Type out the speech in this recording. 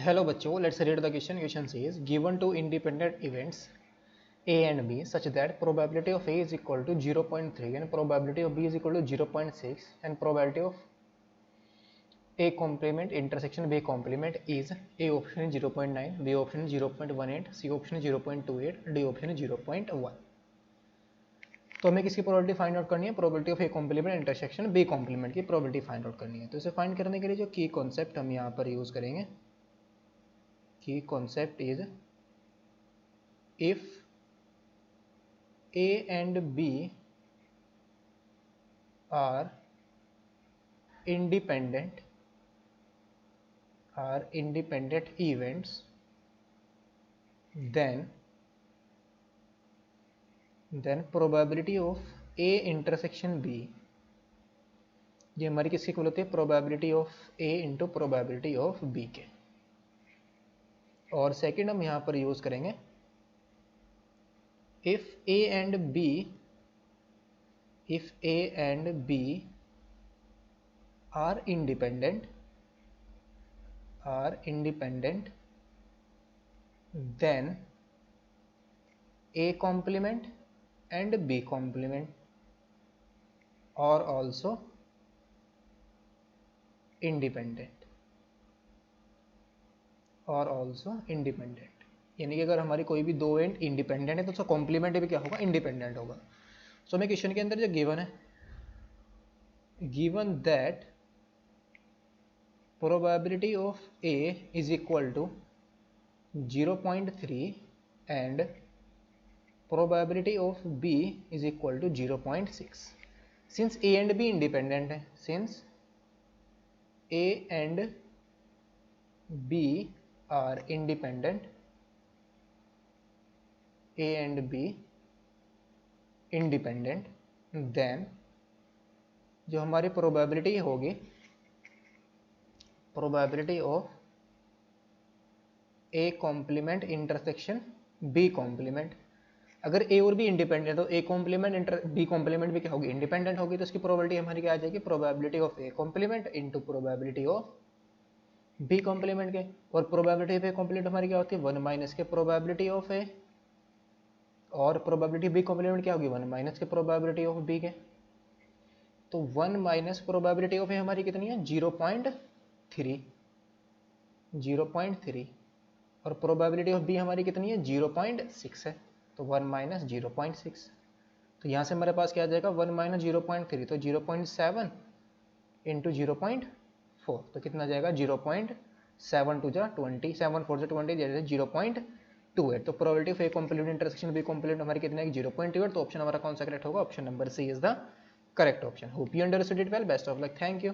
Hello बच्चों, let's read the question. Question says given two independent events A and B such that probability of A is equal to 0.3 and probability of B is equal to 0.6 and probability of A complement intersection B complement is A option is 0.9, B option is 0.18, C option is 0.28, D option is 0.1. तो हमें किसकी probability find out करनी है? Probability of A complement intersection B complement की probability find out करनी है. तो इसे फाइंड करने के लिए जो की कॉन्सेप्ट हम यहाँ पर यूज़ करेंगे, की concept is if A and B are independent events, then probability of A intersection B, ये हमारी किसकी इक्वल होती है? Probability of A into probability of B के. और सेकंड हम यहाँ पर यूज करेंगे if A and B are independent, then A complement and B complement are also independent. यानी कि अगर हमारी कोई भी दो एंड इंडिपेंडेंट है तो उसका कॉम्प्लीमेंट भी क्या होगा? इंडिपेंडेंट होगा. सो हमें क्वेश्चन के अंदर जो गिवन है, given that probability of A is equal to 0.3 and probability of B is equal to 0.6. Since A and B independent है, since A and B are independent, then जो हमारी प्रोबेबिलिटी होगी, probability of A complement intersection B complement, अगर A और B independent तो A complement B complement भी क्या होगी? इंडिपेंडेंट होगी. तो इसकी प्रोबेबिलिटी हमारी क्या आ जाएगी? Probability of A complement into probability of B complement के. और प्रोबेबिलिटी ऑफ A कॉम्प्लीमेंट हमारी क्या होती है? 1 माइनस के प्रोबेबिलिटी ऑफ A, और प्रोबेबिलिटी B कॉम्प्लीमेंट क्या होगी? 1 माइनस के प्रोबेबिलिटी ऑफ B के. तो 1 माइनस प्रोबेबिलिटी ऑफ A हमारी कितनी है? 0.3. और प्रोबेबिलिटी ऑफ B हमारी कितनी है? 0.6 है. तो 1 माइनस 0.6. तो यहाँ से हमारे पास क्या आ जाएगा? 1 माइनस 0.3, तो 0.7 इंटू 0.4, तो कितना जाएगा? 0.7 टू जा 20, 7 4 20, 0.28. तो probability of A complement intersection B complement हमारी कितनी है? 0.28. तो ऑप्शन हमारा कौन सा करेक्ट होगा? Option number C is the correct option. Hope you understood it well. Best of luck. Thank you.